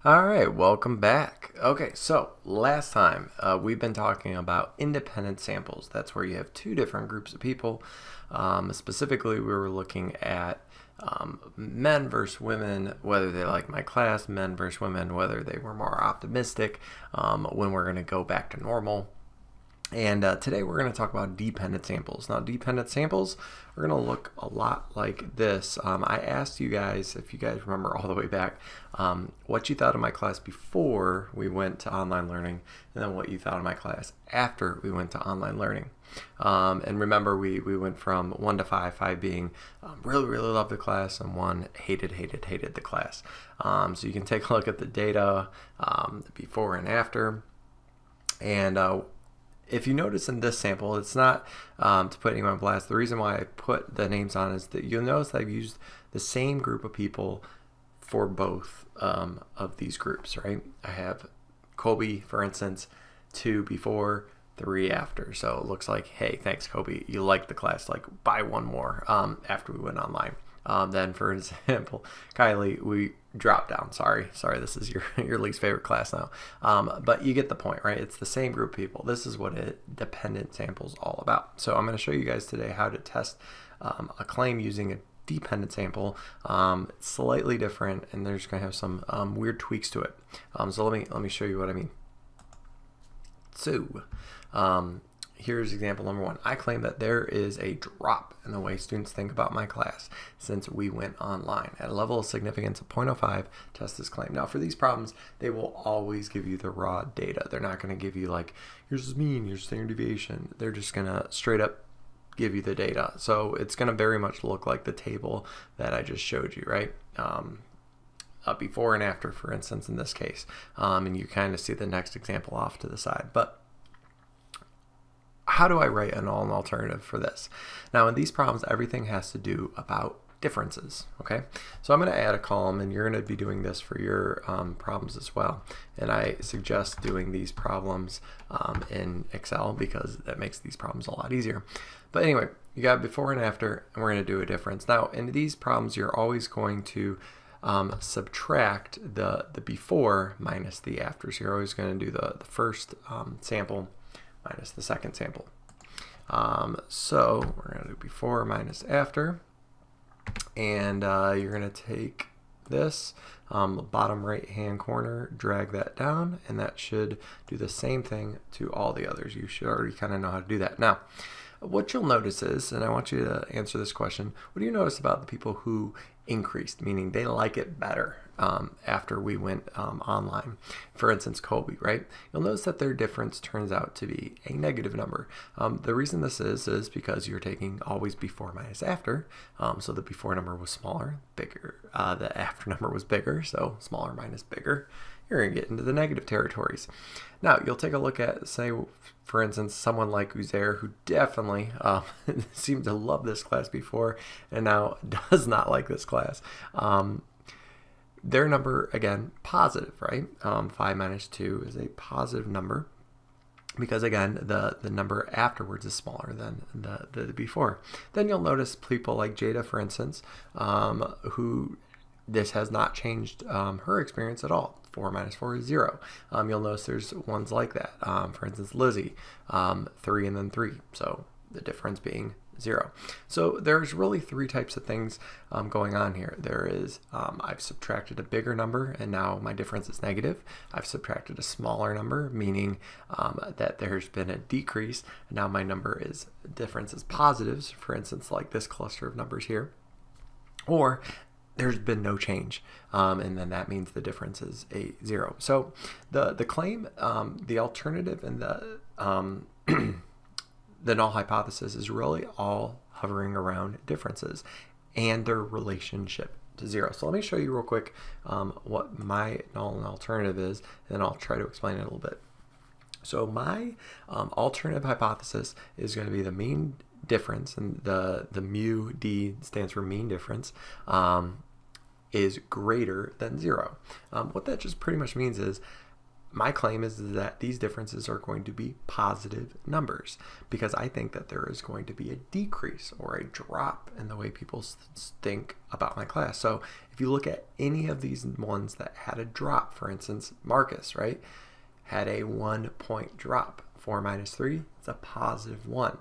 All right, welcome back. Okay, so last time we've been talking about independent samples. That's where you have two different groups of people. Specifically, we were looking at men versus women, whether they like my class, men versus women, whether they were more optimistic, when we're going to go back to normal. And today we're going to talk about dependent samples. Now, dependent samples are going to look a lot like this. I asked you guys, if you guys remember all the way back, what you thought of my class before we went to online learning, and then what you thought of my class after we went to online learning. And remember, we went from 1 to 5, 5 being really, really loved the class, and 1 hated the class. So you can take a look at the data before and after. And if you notice in this sample, it's not to put anyone on blast. The reason why I put the names on is that you'll notice that I've used the same group of people for both of these groups, right? I have Kobe, for instance, 2 before, 3 after. So it looks like, hey, thanks, Kobe. You liked the class. Like, buy 1 more after we went online. Then, for example, Kylie, we dropped down. Sorry, this is your least favorite class now. But you get the point, right? It's the same group of people. This is what a dependent sample is all about. So I'm going to show you guys today how to test a claim using a dependent sample. It's slightly different, and there's going to have some weird tweaks to it. So let me show you what I mean. So here's example number 1. I claim that there is a drop in the way students think about my class since we went online. At a level of significance of 0.05, test this claim. Now, for these problems, they will always give you the raw data. They're not going to give you like, here's the mean, here's standard deviation. They're just going to straight up give you the data. So it's going to very much look like the table that I just showed you, right? Before and after, for instance, in this case. And you kind of see the next example off to the side. But how do I write an alternative for this? Now, in these problems, everything has to do about differences, okay? So I'm going to add a column, and you're going to be doing this for your problems as well. And I suggest doing these problems in Excel because that makes these problems a lot easier. But anyway, you got before and after, and we're going to do a difference. Now, in these problems, you're always going to subtract the before minus the after. So you're always going to do the first sample minus the second sample. So we're going to do before minus after, and you're going to take this bottom right hand corner, drag that down, and that should do the same thing to all the others. You should already kind of know how to do that. Now, what you'll notice is, and I want you to answer this question, what do you notice about the people who increased, meaning they like it better after we went online? For instance, Kobe, right? You'll notice that their difference turns out to be a negative number. The reason this is because you're taking always before minus after, so the before number was smaller, bigger, the after number was bigger, so smaller minus bigger. You're going to get into the negative territories. Now, you'll take a look at, say, for instance, someone like Uzair, who definitely seemed to love this class before and now does not like this class. Their number, again, positive, right? 5 minus 2 is a positive number because, again, the number afterwards is smaller than the before. Then you'll notice people like Jada, for instance, who this has not changed her experience at all. 4 minus 4 is 0. You'll notice there's ones like that. For instance, Lizzie, 3 and then 3. So the difference being 0. So there's really 3 types of things going on here. There is, I've subtracted a bigger number and now my difference is negative. I've subtracted a smaller number, meaning that there's been a decrease. And now my difference is positives, for instance, like this cluster of numbers here. Or there's been no change, and then that means the difference is a 0. So the claim, the alternative, and the null hypothesis is really all hovering around differences and their relationship to 0. So let me show you real quick what my null and alternative is, and then I'll try to explain it a little bit. So my alternative hypothesis is going to be the mean difference, and the mu d stands for mean difference, is greater than 0. What that just pretty much means is my claim is that these differences are going to be positive numbers because I think that there is going to be a decrease or a drop in the way people think about my class. So if you look at any of these ones that had a drop, for instance, Marcus, right, had a 1 point drop. 4 minus 3, it's a positive 1.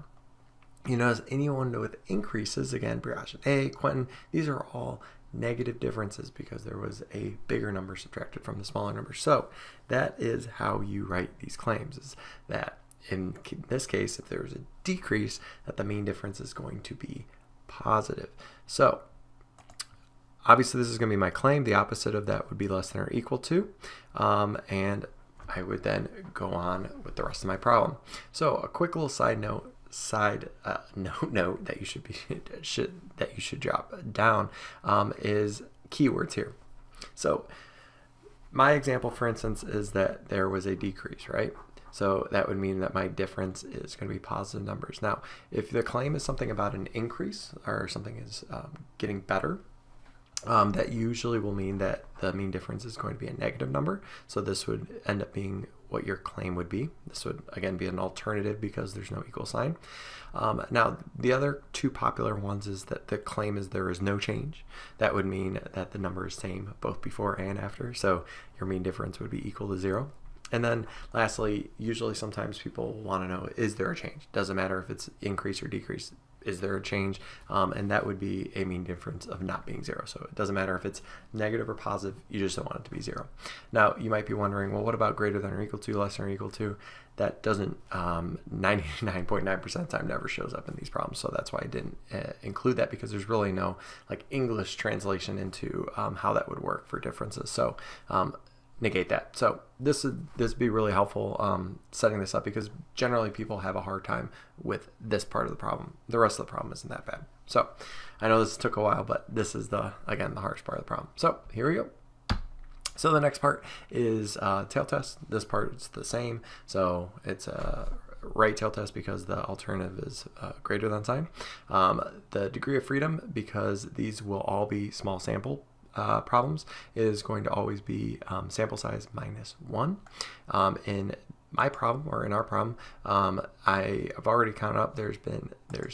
You notice anyone with increases, again, Briash and A, Quentin, these are all negative differences because there was a bigger number subtracted from the smaller number. So that is how you write these claims, is that in this case, if there was a decrease, that the mean difference is going to be positive. So obviously this is going to be my claim. The opposite of that would be less than or equal to, and I would then go on with the rest of my problem. So a quick little side note that you should jot down is keywords here. So my example, for instance, is that there was a decrease, right? So that would mean that my difference is going to be positive numbers. Now, if the claim is something about an increase or something is getting better, that usually will mean that the mean difference is going to be a negative number. So this would end up being what your claim would be. This would, again, be an alternative because there's no equal sign. Now, the other two popular ones is that the claim is there is no change. That would mean that the number is same both before and after. So your mean difference would be equal to 0. And then lastly, usually sometimes people want to know, is there a change? Doesn't matter if it's increase or decrease. Is there a change? And that would be a mean difference of not being 0. So it doesn't matter if it's negative or positive, you just don't want it to be 0. Now, you might be wondering, well, what about greater than or equal to, less than or equal to? That doesn't, 99.9% of the time never shows up in these problems. So that's why I didn't include that, because there's really no like English translation into how that would work for differences. So negate that. So this would be really helpful setting this up, because generally people have a hard time with this part of the problem. The rest of the problem isn't that bad. So I know this took a while, but this is again the hardest part of the problem. So here we go. So the next part is tail test. This part is the same. So it's a right tail test because the alternative is greater than sign. The degree of freedom, because these will all be small sample problems, is going to always be sample size minus 1. In my problem, or in our problem, I've already counted up, there's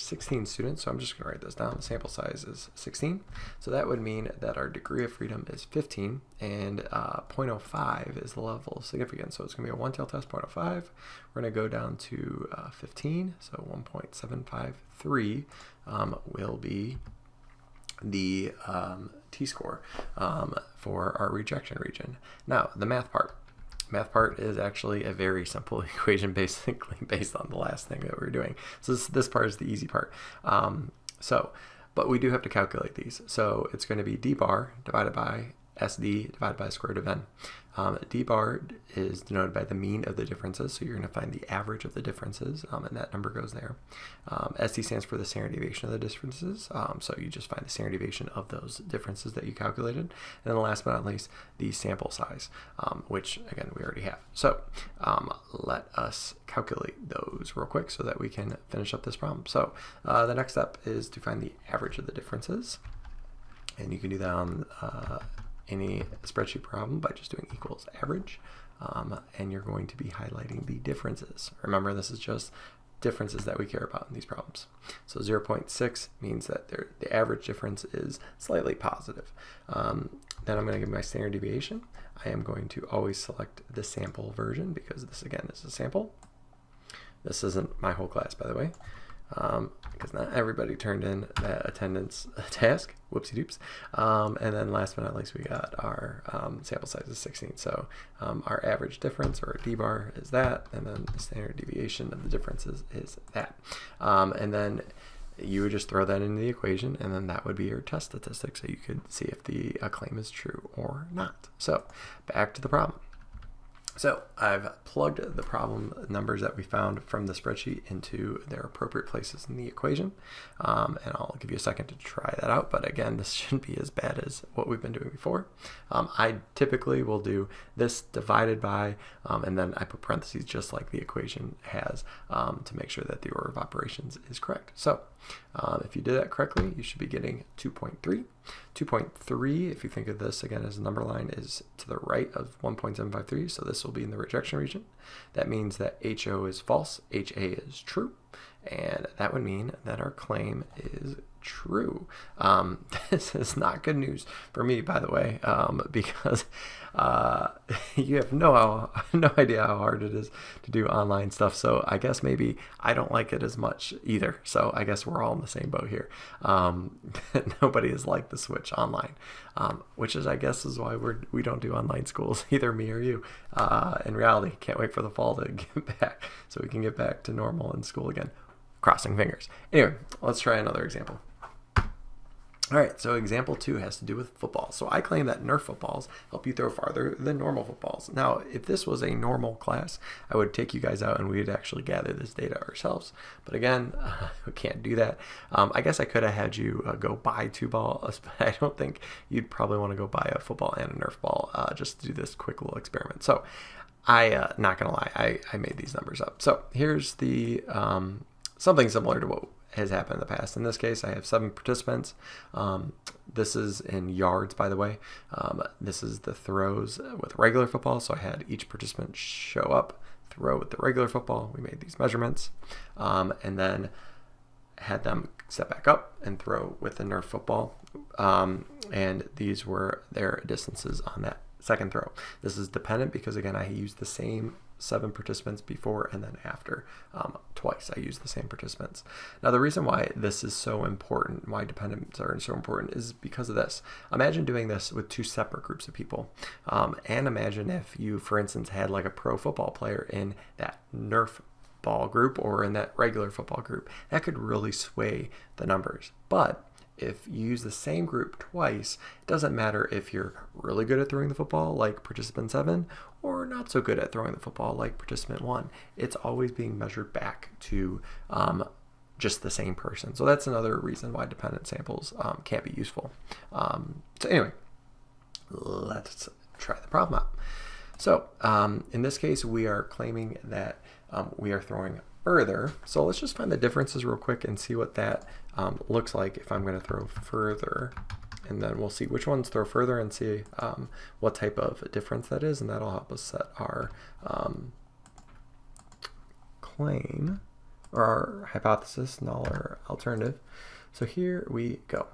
16 students, so I'm just going to write this down. The sample size is 16, so that would mean that our degree of freedom is 15, and 0.05 is the level of significance, so it's going to be a one-tail test. 0.05, we're going to go down to 15, so 1.753 will be the t-score for our rejection region. Now, the math part. Math part is actually a very simple equation, basically based on the last thing that we were doing. So this part is the easy part. But we do have to calculate these. So it's going to be d bar divided by SD divided by the square root of n. D bar is denoted by the mean of the differences, so you're going to find the average of the differences, and that number goes there. SD stands for the standard deviation of the differences, so you just find the standard deviation of those differences that you calculated. And then last but not least, the sample size, which again we already have. So let us calculate those real quick so that we can finish up this problem. So the next step is to find the average of the differences, and you can do that on any spreadsheet problem by just doing equals average, and you're going to be highlighting the differences. Remember, this is just differences that we care about in these problems. So 0.6 means that the average difference is slightly positive. Then I'm going to give my standard deviation. I am going to always select the sample version, because this again is a sample. This isn't my whole class, by the way, because not everybody turned in that attendance task. Whoopsie doops. And then last but not least, we got our sample size is 16. So our average difference, or d bar, is that, and then the standard deviation of the differences is that. And then you would just throw that into the equation, and then that would be your test statistic, so you could see if the claim is true or not. So back to the problem. So I've plugged the problem numbers that we found from the spreadsheet into their appropriate places in the equation, and I'll give you a second to try that out, but again, this shouldn't be as bad as what we've been doing before. I typically will do this divided by, and then I put parentheses just like the equation has, to make sure that the order of operations is correct. So If you did that correctly, you should be getting 2.3. 2.3, if you think of this again as a number line, is to the right of 1.753, so this will be in the rejection region. That means that HO is false, HA is true, and that would mean that our claim is true. This is not good news for me, by the way, because you have no idea how hard it is to do online stuff. So I guess maybe I don't like it as much either. So I guess we're all in the same boat here. Nobody has liked the switch online, which is, I guess, is why we don't do online schools, either me or you. In reality, can't wait for the fall to get back so we can get back to normal in school again. Crossing fingers. Anyway, let's try another example. All right, so example 2 has to do with football. So I claim that Nerf footballs help you throw farther than normal footballs. Now, if this was a normal class, I would take you guys out and we'd actually gather this data ourselves. But again, we can't do that. I guess I could have had you go buy 2 balls, but I don't think you'd probably want to go buy a football and a Nerf ball just to do this quick little experiment. So not gonna lie, I made these numbers up. So here's the something similar to what has happened in the past. In this case, I have 7 participants. This is in yards, by the way. This is the throws with regular football. So I had each participant show up, throw with the regular football. We made these measurements, and then had them step back up and throw with the Nerf football. And these were their distances on that second throw. This is dependent because, again, I used the same 7 participants before and then after. Twice I used the same participants. Now, the reason why this is so important, why dependents are so important, is because of this. Imagine doing this with 2 separate groups of people. And imagine if you, for instance, had like a pro football player in that Nerf ball group or in that regular football group. That could really sway the numbers. But if you use the same group twice, it doesn't matter if you're really good at throwing the football like participant 7 or not so good at throwing the football like participant 1. It's always being measured back to just the same person. So that's another reason why dependent samples can't be useful. So anyway, let's try the problem out. So in this case, we are claiming that we are throwing further. So let's just find the differences real quick and see what that looks like if I'm going to throw further. And then we'll see which ones throw further and see what type of difference that is. And that'll help us set our claim or our hypothesis, null or alternative. So here we go.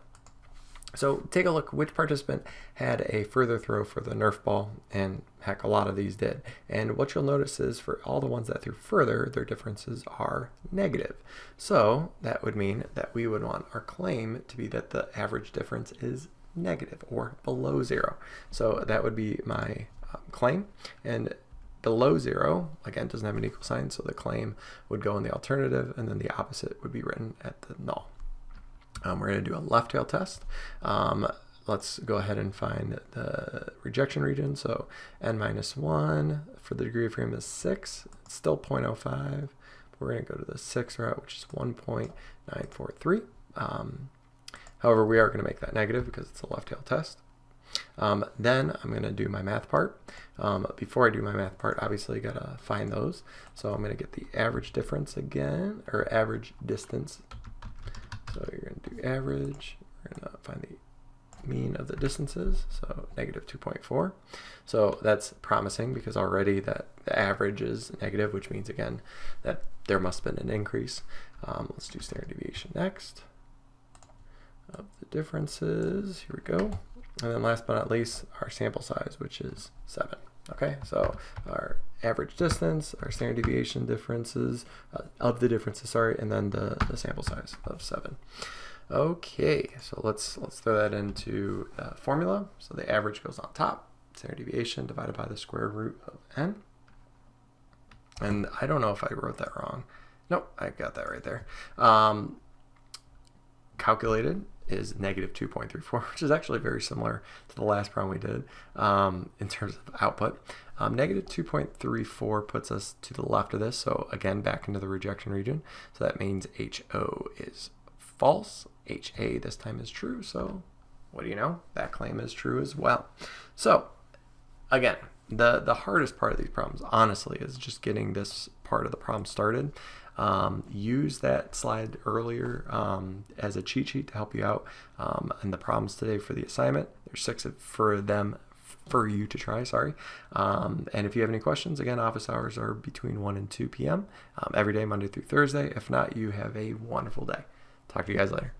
So take a look which participant had a further throw for the Nerf ball, and heck, a lot of these did. And what you'll notice is for all the ones that threw further, their differences are negative. So that would mean that we would want our claim to be that the average difference is negative or below 0. So that would be my claim. And below 0, again, doesn't have an equal sign, so the claim would go in the alternative, and then the opposite would be written at the null. We're going to do a left tail test. Let's go ahead and find the rejection region. So n-1 for the degree of freedom is 6. It's still 0.05. We're going to go to the 6 route, which is 1.943. However, we are going to make that negative because it's a left tail test. Then I'm going to do my math part. Before I do my math part, obviously I got to find those. So I'm going to get the average difference again, or average distance. So you're going to do average, we're going to find the mean of the distances, so negative 2.4. So that's promising because already that the average is negative, which means, again, that there must have been an increase. Let's do standard deviation next of the differences. Here we go. And then last but not least, our sample size, which is 7. Okay, so our average distance, our standard deviation differences, of the differences, sorry, and then the sample size of 7. Okay, so let's throw that into the formula. So the average goes on top, standard deviation divided by the square root of n. And I don't know if I wrote that wrong. Nope, I got that right there. Calculated is negative 2.34, which is actually very similar to the last problem we did in terms of output. Negative 2.34 puts us to the left of this, so again, back into the rejection region. So that means HO is false. HA this time is true, so what do you know? That claim is true as well. So again, The hardest part of these problems, honestly, is just getting this part of the problem started. Use that slide earlier as a cheat sheet to help you out. And the problems today for the assignment, there's 6 for them for you to try, sorry. And if you have any questions, again, office hours are between 1 and 2 p.m. Every day, Monday through Thursday. If not, you have a wonderful day. Talk to you guys later.